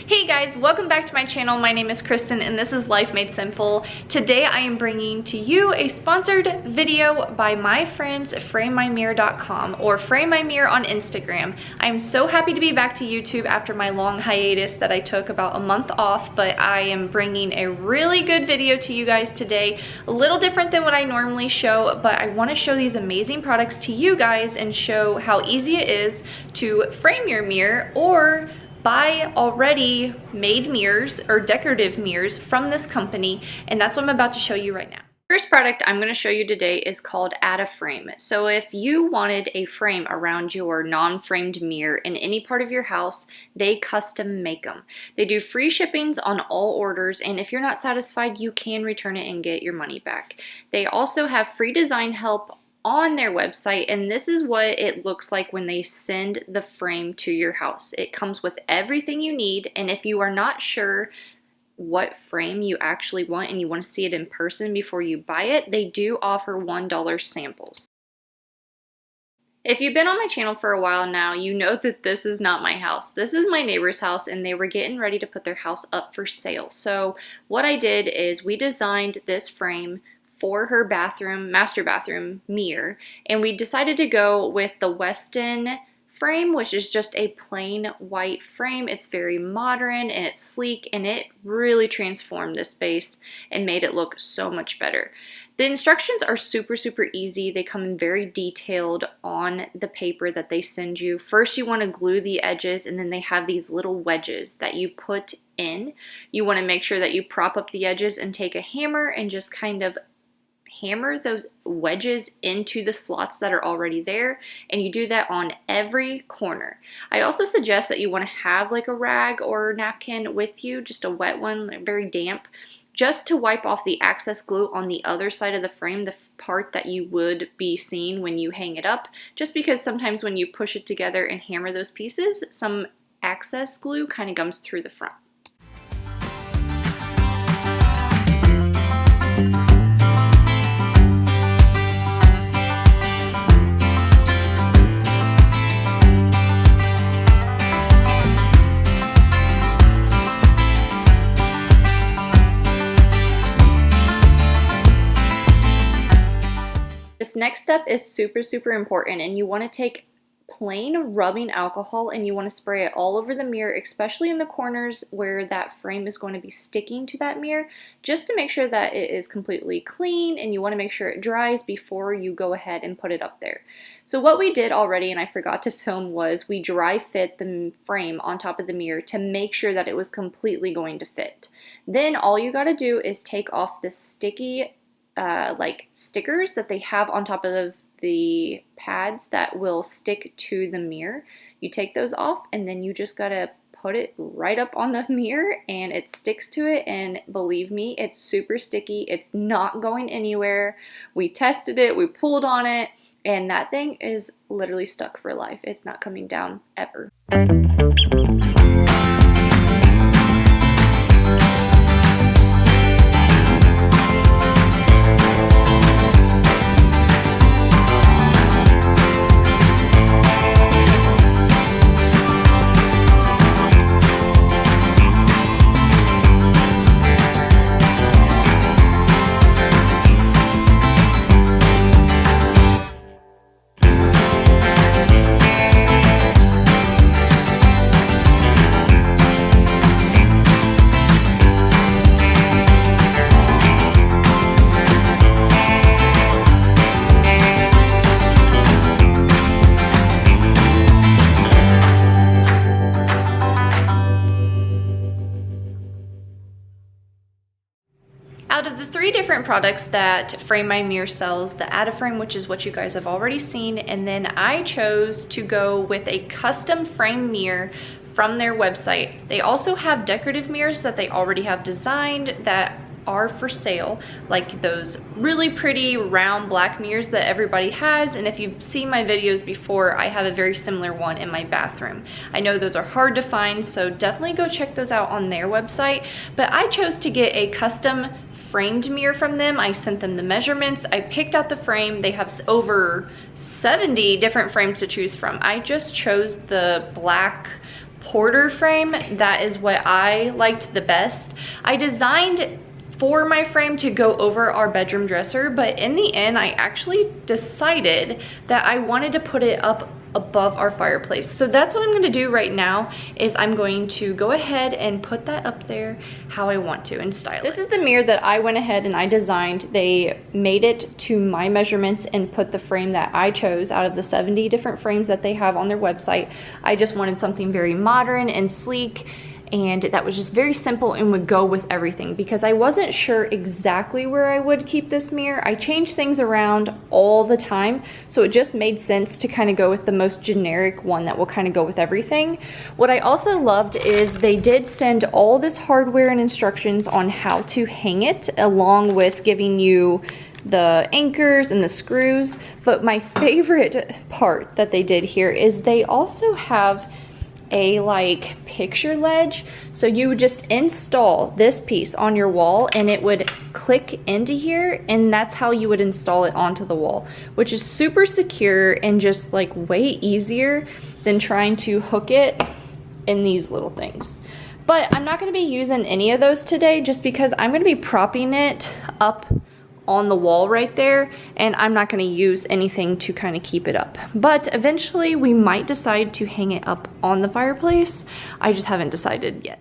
Hey guys, welcome back to my channel. My name is Kristen and this is Life Made Simple. Today I am bringing to you a sponsored video by my friends FramemyMirror.com or FramemyMirror on Instagram. I am so happy to be back to YouTube after my long hiatus that I took about a month off, but I am bringing a really good video to you guys today. A little different than what I normally show, but I want to show these amazing products to you guys and show how easy it is to frame your mirror or buy already made mirrors or decorative mirrors from this company, and that's what I'm about to show you right now. First product I'm going to show you today is called Add a Frame. So if you wanted a frame around your non-framed mirror in any part of your house, they custom make them. They do free shippings on all orders, and if you're not satisfied, you can return it and get your money back. They also have free design help on their website, and this is what it looks like when they send the frame to your house. It comes with everything you need, and if you are not sure what frame you actually want and you want to see it in person before you buy it, they do offer $1 samples. If you've been on my channel for a while now, you know that this is not my house. This is my neighbor's house, and they were getting ready to put their house up for sale. So what I did is we designed this frame for her master bathroom mirror, and we decided to go with the Weston frame, which is just a plain white frame. It's very modern and it's sleek, and it really transformed this space and made it look so much better. The instructions are super easy. They come in very detailed on the paper that they send you. First, you want to glue the edges, and then they have these little wedges that you put in. You want to make sure that you prop up the edges and take a hammer and just kind of hammer those wedges into the slots that are already there, and you do that on every corner. I also suggest that you want to have like a rag or napkin with you, just a wet one, very damp, just to wipe off the excess glue on the other side of the frame, the part that you would be seeing when you hang it up, just because sometimes when you push it together and hammer those pieces, some excess glue kind of comes through the front. This next step is super important, and you want to take plain rubbing alcohol and you want to spray it all over the mirror, especially in the corners where that frame is going to be sticking to that mirror, just to make sure that it is completely clean, and you want to make sure it dries before you go ahead and put it up there. So what we did already, and I forgot to film, was we dry fit the frame on top of the mirror to make sure that it was completely going to fit. Then all you got to do is take off the sticky like stickers that they have on top of the pads that will stick to the mirror. You take those off, and then you just gotta put it right up on the mirror and it sticks to it, and believe me, it's super sticky. It's not going anywhere. We tested it, we pulled on it, and that thing is literally stuck for life. It's not coming down ever. Out of the 3 different products that FramemyMirror sells, the Add a Frame, which is what you guys have already seen, and then I chose to go with a custom frame mirror from their website. They also have decorative mirrors that they already have designed that are for sale, like those really pretty round black mirrors that everybody has, and if you've seen my videos before, I have a very similar one in my bathroom. I know those are hard to find, so definitely go check those out on their website, but I chose to get a custom framed mirror from them. I sent them the measurements. I picked out the frame. They have over 70 different frames to choose from. I just chose the black supporter frame, that is what I liked the best. I designed for my frame to go over our bedroom dresser, but in the end I actually decided that I wanted to put it up above our fireplace. So that's what I'm going to do right now, is I'm going to go ahead and put that up there how I want to and style it. This is the mirror that I went ahead and I designed. They made it to my measurements and put the frame that I chose out of the 70 different frames that they have on their website. I just wanted something very modern and sleek, and that was just very simple and would go with everything, because I wasn't sure exactly where I would keep this mirror. I change things around all the time, so it just made sense to kind of go with the most generic one that will kind of go with everything. What I also loved is they did send all this hardware and instructions on how to hang it, along with giving you the anchors and the screws. But my favorite part that they did here is they also have a like picture ledge, so you would just install this piece on your wall and it would click into here, and that's how you would install it onto the wall, which is super secure and just like way easier than trying to hook it in these little things. But I'm not going to be using any of those today, just because I'm going to be propping it up on the wall right there, and I'm not going to use anything to kind of keep it up. But eventually we might decide to hang it up on the fireplace. I just haven't decided yet.